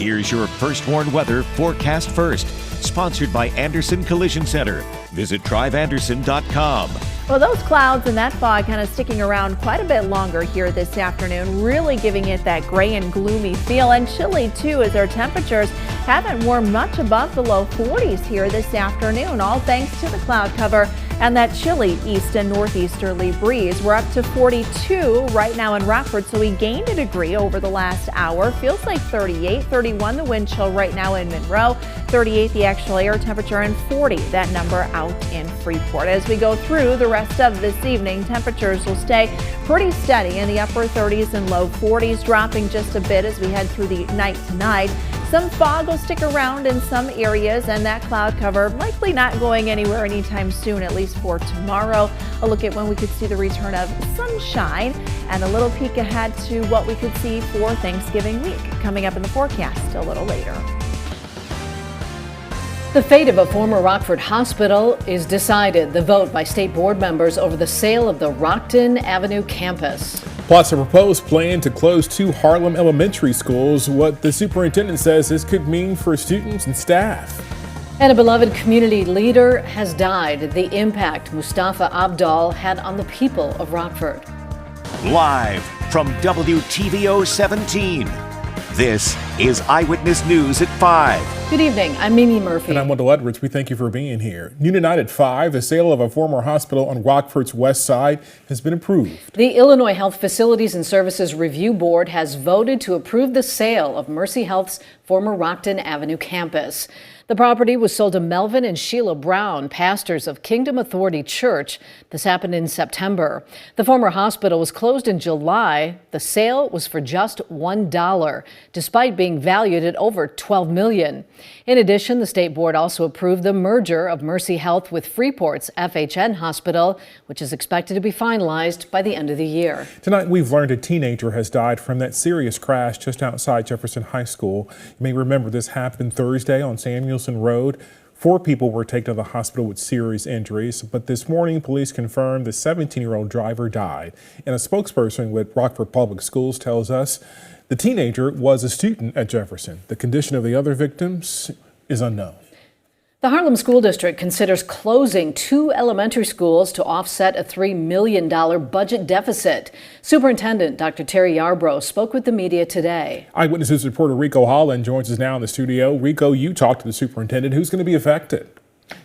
Here's your First Warn Weather forecast first. Sponsored by Anderson Collision Center. Visit driveanderson.com. Well, those clouds and that fog kind of sticking around quite a bit longer here this afternoon, really giving it that gray and gloomy feel, and chilly too, as our temperatures haven't warmed much above the low 40s here this afternoon, all thanks to the cloud cover and that chilly east and northeasterly breeze. We're up to 42 right now in Rockford, so we gained a degree over the last hour. Feels like 38, 31 the wind chill right now in Monroe, 38 the actual air temperature, and 40 that number out in Freeport. As we go through the rest of this evening, temperatures will stay pretty steady in the upper 30s and low 40s, dropping just a bit as we head through the night tonight. Some fog will stick around in some areas, and that cloud cover likely not going anywhere anytime soon, at least for tomorrow. A look at when we could see the return of sunshine and a little peek ahead to what we could see for Thanksgiving week coming up in the forecast a little later. The fate of a former Rockford hospital is decided. The vote by state board members over the sale of the Rockton Avenue campus. Plus, a proposed plan to close 2 Harlem elementary schools. What the superintendent says this could mean for students and staff. And a beloved community leader has died. The impact Mustafa Abdal had on the people of Rockford. Live from WTVO 17. This is Eyewitness News at 5. Good evening. I'm Mimi Murphy. And I'm Wendell Edwards. We thank you for being here. Noon tonight at 5, the sale of a former hospital on Rockford's west side has been approved. The Illinois Health Facilities and Services Review Board has voted to approve the sale of Mercy Health's former Rockton Avenue campus. The property was sold to Melvin and Sheila Brown, pastors of Kingdom Authority Church. This happened in September. The former hospital was closed in July. The sale was for just $1, despite being valued at over $12 million. In addition, the state board also approved the merger of Mercy Health with Freeport's FHN Hospital, which is expected to be finalized by the end of the year. Tonight, we've learned a teenager has died from that serious crash just outside Jefferson High School. You may remember this happened Thursday on Samuelson Road. 4 people were taken to the hospital with serious injuries, but this morning police confirmed the 17-year-old driver died. And a spokesperson with Rockford Public Schools tells us the teenager was a student at Jefferson. The condition of the other victims is unknown. The Harlem School District considers closing 2 elementary schools to offset a $3 million budget deficit. Superintendent Dr. Terry Yarbrough spoke with the media today. Eyewitness reporter Rico Holland joins us now in the studio. Rico, you talked to the superintendent. Who's going to be affected?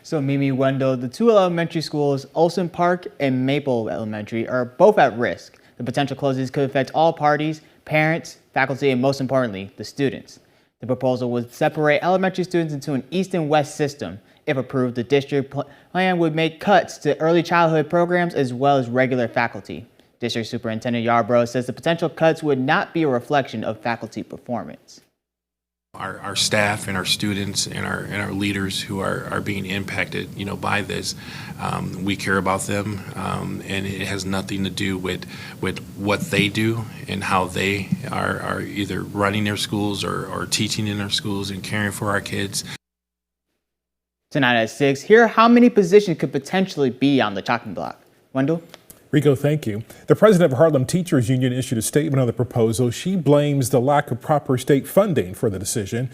So Mimi, Wendell, the 2 elementary schools, Olson Park and Maple Elementary, are both at risk. The potential closings could affect all parties, parents, faculty, and most importantly, the students. The proposal would separate elementary students into an east and west system. If approved, the district plan would make cuts to early childhood programs as well as regular faculty. District Superintendent Yarbrough says the potential cuts would not be a reflection of faculty performance. Our staff and our students and our leaders who are being impacted, by this, we care about them, and it has nothing to do with what they do and how they are either running their schools or teaching in their schools and caring for our kids. Tonight at 6, here are how many positions could potentially be on the chopping block. Wendell? Rico, thank you. The president of Harlem Teachers Union issued a statement on the proposal. She blames the lack of proper state funding for the decision.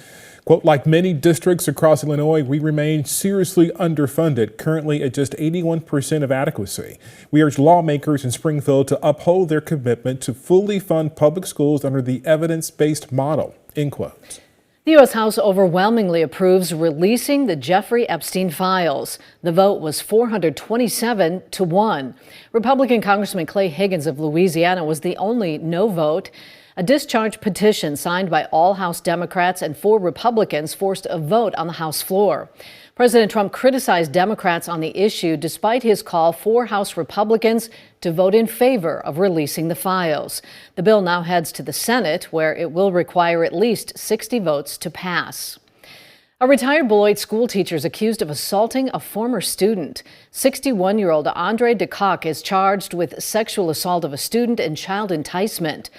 Quote, like many districts across Illinois, we remain seriously underfunded, currently at just 81% of adequacy. We urge lawmakers in Springfield to uphold their commitment to fully fund public schools under the evidence-based model, end quote. The U.S. House overwhelmingly approves releasing the Jeffrey Epstein files. The vote was 427 to 1. Republican Congressman Clay Higgins of Louisiana was the only no vote. A discharge petition signed by all House Democrats and 4 Republicans forced a vote on the House floor. President Trump criticized Democrats on the issue despite his call for House Republicans to vote in favor of releasing the files. The bill now heads to the Senate, where it will require at least 60 votes to pass. A retired Beloit school teacher is accused of assaulting a former student. 61-year-old Andre DeCock is charged with sexual assault of a student and child enticement.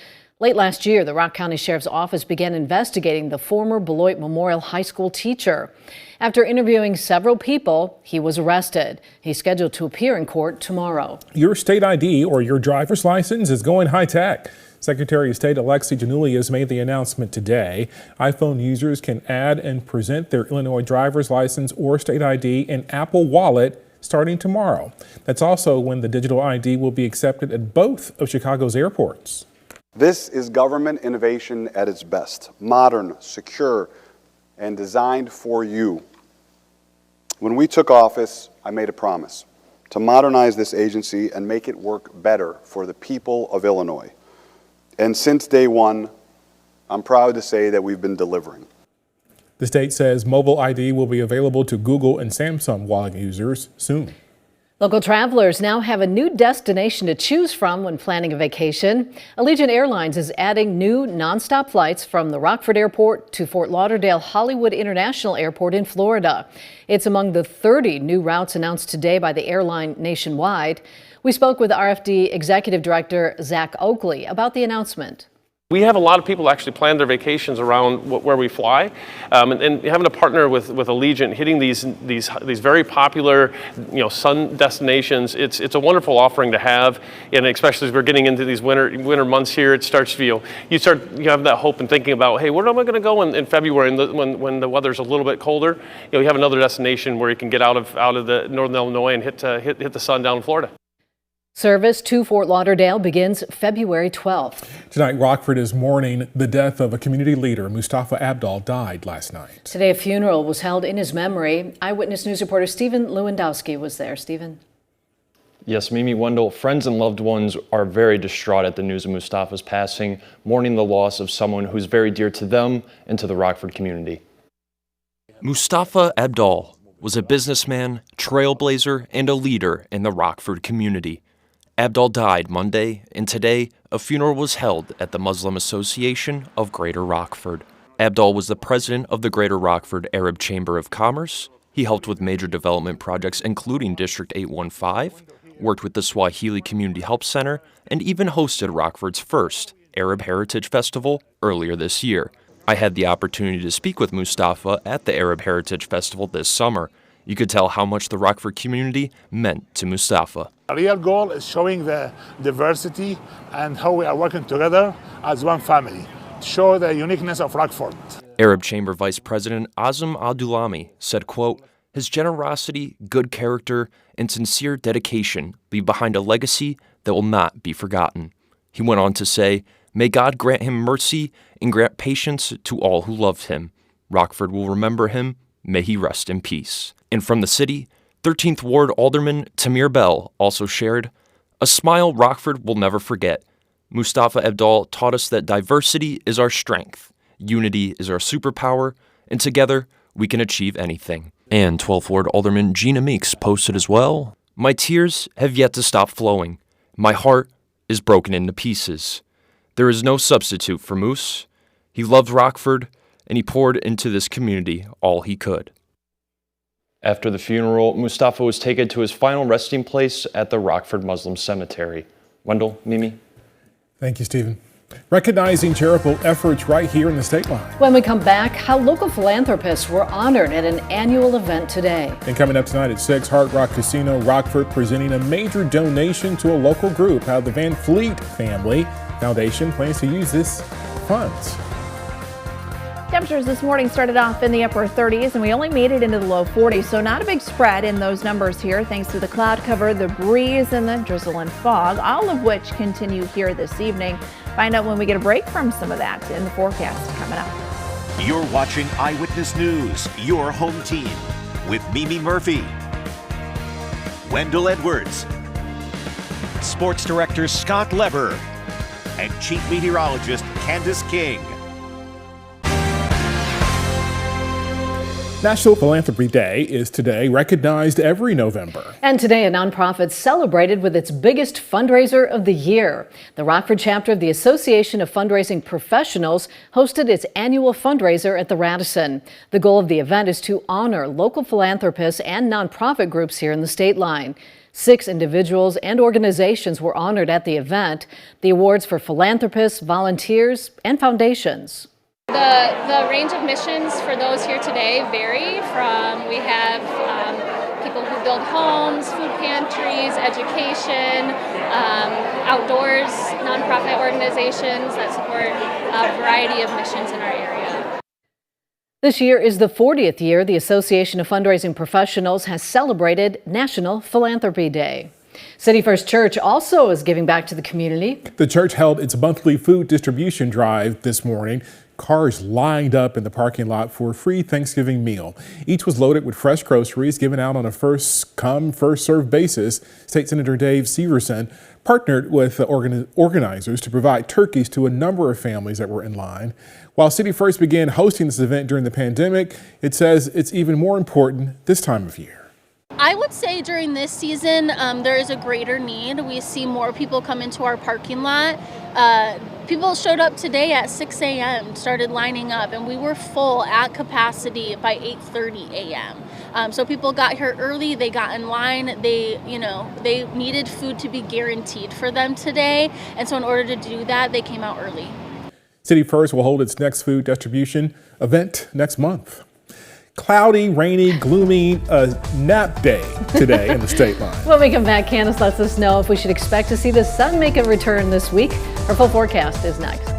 Late last year, the Rock County Sheriff's Office began investigating the former Beloit Memorial High School teacher. After interviewing several people, he was arrested. He's scheduled to appear in court tomorrow. Your state ID or your driver's license is going high tech. Secretary of State Alexi Giannulli has made the announcement today. iPhone users can add and present their Illinois driver's license or state ID in Apple Wallet starting tomorrow. That's also when the digital ID will be accepted at both of Chicago's airports. This is government innovation at its best, modern, secure, and designed for you. When we took office, I made a promise to modernize this agency and make it work better for the people of Illinois. And since day one, I'm proud to say that we've been delivering. The state says mobile ID will be available to Google and Samsung Wallet users soon. Local travelers now have a new destination to choose from when planning a vacation. Allegiant Airlines is adding new nonstop flights from the Rockford Airport to Fort Lauderdale Hollywood International Airport in Florida. It's among the 30 new routes announced today by the airline nationwide. We spoke with RFD Executive Director Zach Oakley about the announcement. We have a lot of people actually plan their vacations around where we fly, and having a partner with Allegiant, hitting these very popular, sun destinations. It's a wonderful offering to have, and especially as we're getting into these winter months here, it starts to you have that hope and thinking about, hey, where am I going to go in February when the weather's a little bit colder? You have another destination where you can get out of the northern Illinois and hit the sun down in Florida. Service to Fort Lauderdale begins February 12th. Tonight, Rockford is mourning the death of a community leader. Mustafa Abdal died last night. Today, a funeral was held in his memory. Eyewitness News reporter Stephen Lewandowski was there. Stephen. Yes, Mimi, Wendell, friends and loved ones are very distraught at the news of Mustafa's passing, mourning the loss of someone who's very dear to them and to the Rockford community. Mustafa Abdal was a businessman, trailblazer, and a leader in the Rockford community. Abdal died Monday, and today a funeral was held at the Muslim Association of Greater Rockford. Abdal was the president of the Greater Rockford Arab Chamber of Commerce. He helped with major development projects including District 815, worked with the Swahili Community Help Center, and even hosted Rockford's first Arab Heritage Festival earlier this year. I had the opportunity to speak with Mustafa at the Arab Heritage Festival this summer. You could tell how much the Rockford community meant to Mustafa. A real goal is showing the diversity and how we are working together as one family, to show the uniqueness of Rockford. Arab Chamber Vice President Azam Abdulami said, quote, his generosity, good character, and sincere dedication leave behind a legacy that will not be forgotten. He went on to say, may God grant him mercy and grant patience to all who loved him. Rockford will remember him. May he rest in peace. And from the city, 13th Ward Alderman Tamir Bell also shared, a smile Rockford will never forget. Mustafa Abdal taught us that diversity is our strength, unity is our superpower, and together we can achieve anything. And 12th Ward Alderman Gina Meeks posted as well, my tears have yet to stop flowing. My heart is broken into pieces. There is no substitute for Moose. He loved Rockford, and he poured into this community all he could. After the funeral, Mustafa was taken to his final resting place at the Rockford Muslim Cemetery. Wendell, Mimi. Thank you, Stephen. Recognizing charitable efforts right here in the state line. When we come back, how local philanthropists were honored at an annual event today. And coming up tonight at 6, Hard Rock Casino Rockford presenting a major donation to a local group. How the Van Fleet Family Foundation plans to use this funds. Temperatures this morning started off in the upper 30s and we only made it into the low 40s, so not a big spread in those numbers here thanks to the cloud cover, the breeze, and the drizzle and fog, all of which continue here this evening. Find out when we get a break from some of that in the forecast coming up. You're watching Eyewitness News, your home team, with Mimi Murphy, Wendell Edwards, Sports Director Scott Lever, and Chief Meteorologist Candace King. National Philanthropy Day is today, recognized every November. And today, a nonprofit celebrated with its biggest fundraiser of the year. The Rockford chapter of the Association of Fundraising Professionals hosted its annual fundraiser at the Radisson. The goal of the event is to honor local philanthropists and nonprofit groups here in the state line. 6 individuals and organizations were honored at the event. The awards for philanthropists, volunteers, and foundations. The range of missions for those here today vary from, we have people who build homes, food pantries, education, outdoors, nonprofit organizations that support a variety of missions in our area. This year is the 40th year the Association of Fundraising Professionals has celebrated National Philanthropy Day. City First Church also is giving back to the community. The church held its monthly food distribution drive this morning. Cars lined up in the parking lot for a free Thanksgiving meal. Each was loaded with fresh groceries given out on a first come, first served basis. State Senator Dave Severson partnered with the organizers to provide turkeys to a number of families that were in line. While City First began hosting this event during the pandemic, it says it's even more important this time of year. I would say during this season, there is a greater need. We see more people come into our parking lot. People showed up today at 6 a.m., started lining up, and we were full at capacity by 8:30 a.m. So people got here early, they got in line, they needed food to be guaranteed for them today. And so in order to do that, they came out early. City First will hold its next food distribution event next month. Cloudy, rainy, gloomy, nap day today in the state line. When we come back, Candace lets us know if we should expect to see the sun make a return this week. Our full forecast is next.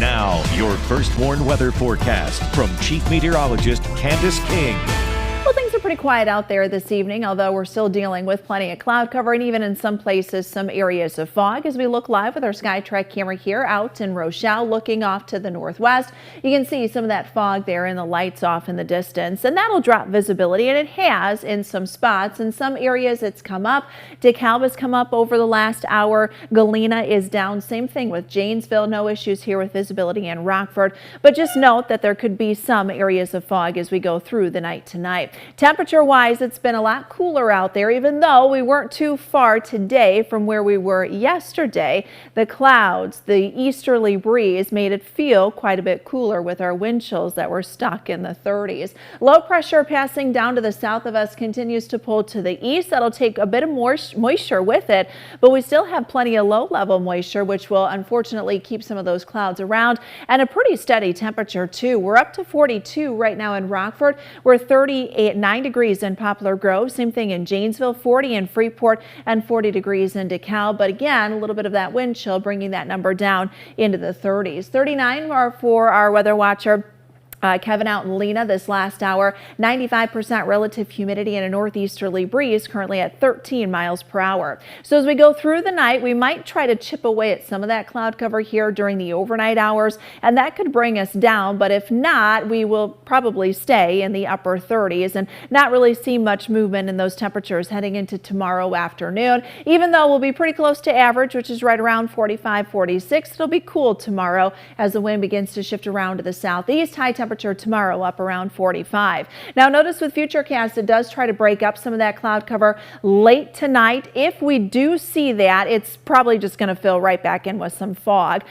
Now, your First Warn weather forecast from Chief Meteorologist Candace King. Well, things are pretty quiet out there this evening, although we're still dealing with plenty of cloud cover and even in some places some areas of fog. As we look live with our SkyTrack camera here out in Rochelle looking off to the northwest, you can see some of that fog there and the lights off in the distance, and that'll drop visibility, and it has in some spots. In some areas it's come up. DeKalb has come up over the last hour. Galena is down. Same thing with Janesville. No issues here with visibility in Rockford, but just note that there could be some areas of fog as we go through the night tonight. Temperature-wise, it's been a lot cooler out there, even though we weren't too far today from where we were yesterday. The clouds, the easterly breeze made it feel quite a bit cooler with our wind chills that were stuck in the 30s. Low pressure passing down to the south of us continues to pull to the east. That'll take a bit of more moisture with it, but we still have plenty of low-level moisture, which will unfortunately keep some of those clouds around, and a pretty steady temperature too. We're up to 42 right now in Rockford. We're 9 degrees in Poplar Grove. Same thing in Janesville, 40 in Freeport, and 40 degrees in DeKalb. But again, a little bit of that wind chill bringing that number down into the 30s. 39 are for our weather watcher Kevin out in Lena this last hour. 95% relative humidity and a northeasterly breeze currently at 13 miles per hour. So as we go through the night, we might try to chip away at some of that cloud cover here during the overnight hours, and that could bring us down. But if not, we will probably stay in the upper 30s and not really see much movement in those temperatures heading into tomorrow afternoon. Even though we'll be pretty close to average, which is right around 45, 46, it'll be cool tomorrow as the wind begins to shift around to the southeast. High temperature tomorrow up around 45. Now notice with Futurecast, it does try to break up some of that cloud cover late tonight. If we do see that, it's probably just going to fill right back in with some fog.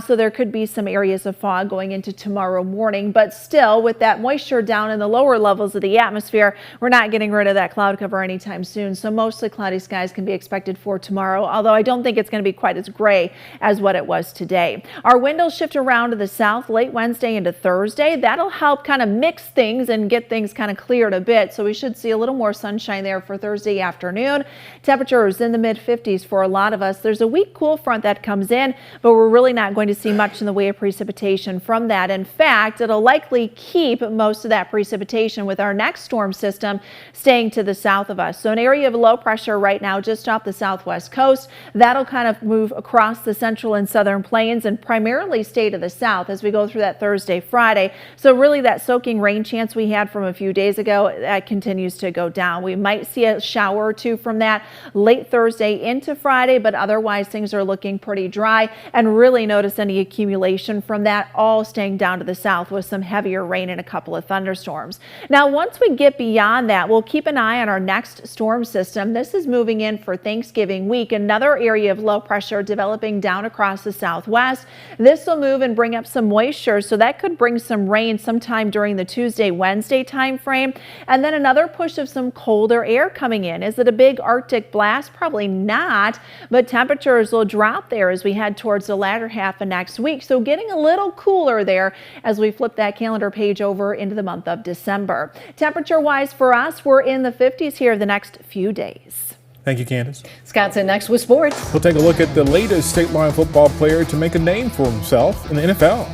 So there could be some areas of fog going into tomorrow morning, but still with that moisture down in the lower levels of the atmosphere, we're not getting rid of that cloud cover anytime soon. So mostly cloudy skies can be expected for tomorrow, although I don't think it's going to be quite as gray as what it was today. Our wind will shift around to the south late Wednesday into Thursday. That'll help kind of mix things and get things kind of cleared a bit. So we should see a little more sunshine there for Thursday afternoon. Temperatures in the mid 50s for a lot of us. There's a weak cool front that comes in, but we're really not going to see much in the way of precipitation from that. In fact, it'll likely keep most of that precipitation with our next storm system staying to the south of us. So an area of low pressure right now just off the southwest coast. That'll kind of move across the central and southern plains and primarily stay to the south as we go through that Thursday, Friday. So really that soaking rain chance we had from a few days ago, that continues to go down. We might see a shower or two from that late Thursday into Friday, but otherwise things are looking pretty dry, and really notice any accumulation from that all staying down to the south with some heavier rain and a couple of thunderstorms. Now once we get beyond that, we'll keep an eye on our next storm system. This is moving in for Thanksgiving week. Another area of low pressure developing down across the southwest. This will move and bring up some moisture, so that could bring some rain rain sometime during the Tuesday, Wednesday time frame. And then another push of some colder air coming in. Is it a big Arctic blast? Probably not, but temperatures will drop there as we head towards the latter half of next week. So getting a little cooler there as we flip that calendar page over into the month of December. Temperature wise for us, we're in the 50s here the next few days. Thank you, Candace. Scott's in next with sports. We'll take a look at the latest state line football player to make a name for himself in the NFL.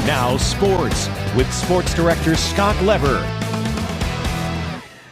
Now sports with sports director Scott Lever.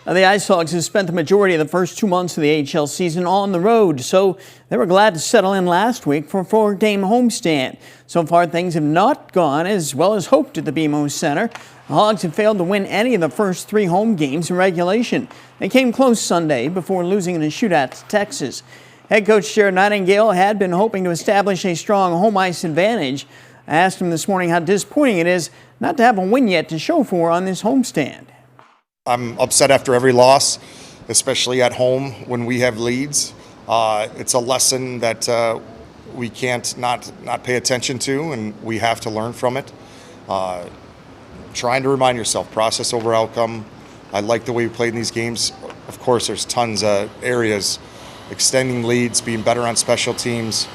The Ice Hogs have spent the majority of the first 2 months of the AHL season on the road, so they were glad to settle in last week for a 4-game homestand. So far, things have not gone as well as hoped at the BMO Center. The Hogs have failed to win any of the first 3 home games in regulation. They came close Sunday before losing in a shootout to Texas. Head coach Jared Nightingale had been hoping to establish a strong home ice advantage. I asked him this morning how disappointing it is not to have a win yet to show for on this homestand. I'm upset after every loss, especially at home when we have leads. It's a lesson that we can't not pay attention to, and we have to learn from it. Trying to remind yourself, process over outcome. I like the way we played in these games. Of course, there's tons of areas, extending leads, being better on special teams,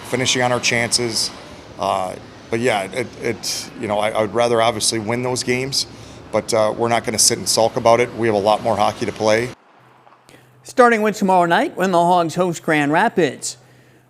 finishing on our chances. But yeah, I would rather obviously win those games. But we're not going to sit and sulk about it. We have a lot more hockey to play. Starting with tomorrow night when the Hogs host Grand Rapids.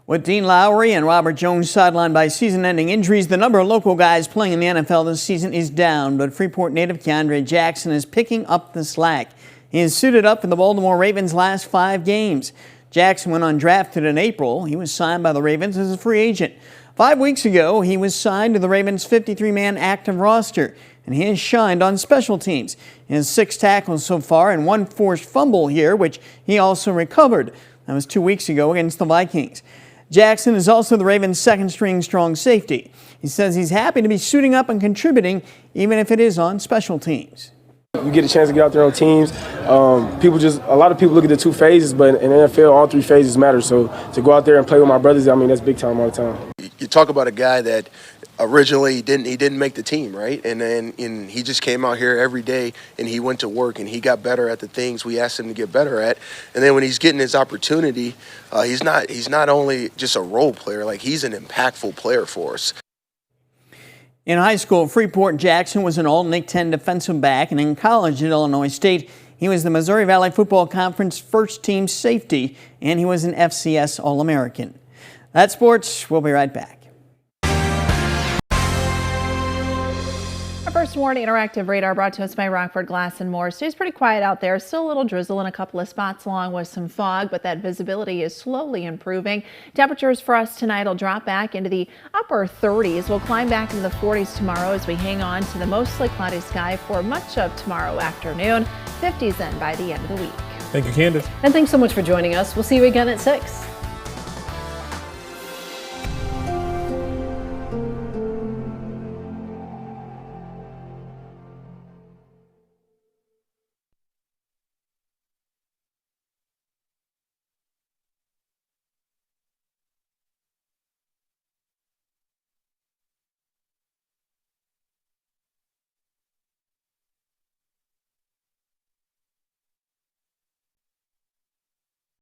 With Dean Lowry and Robert Jones sidelined by season-ending injuries, the number of local guys playing in the NFL this season is down. But Freeport native Keandre Jackson is picking up the slack. He has suited up for the Baltimore Ravens' last 5 games. Jackson went undrafted in April. He was signed by the Ravens as a free agent. 5 weeks ago, he was signed to the Ravens' 53-man active roster, and he has shined on special teams. He has 6 tackles so far and 1 forced fumble here, which he also recovered. That was 2 weeks ago against the Vikings. Jackson is also the Ravens' second-string strong safety. He says he's happy to be suiting up and contributing, even if it is on special teams. You get a chance to get out there on teams. A lot of people look at the 2 phases, but in the NFL, all 3 phases matter. So to go out there and play with my brothers, I mean, that's big time all the time. You talk about a guy that originally he didn't make the team, right? And then he just came out here every day and he went to work and he got better at the things we asked him to get better at. And then when he's getting his opportunity, he's not only just a role player, like he's an impactful player for us. In high school, Freeport Jackson was an All-Nick 10 defensive back, and in college at Illinois State, he was the Missouri Valley Football Conference first-team safety, and he was an FCS All-American. That's sports. We'll be right back. Our first warning interactive radar brought to us by Rockford Glass and More. Stays pretty quiet out there. Still a little drizzle in a couple of spots along with some fog, but that visibility is slowly improving. Temperatures for us tonight will drop back into the upper 30s. We'll climb back into the 40s tomorrow as we hang on to the mostly cloudy sky for much of tomorrow afternoon. 50s then by the end of the week. Thank you, Candace. And thanks so much for joining us. We'll see you again at 6.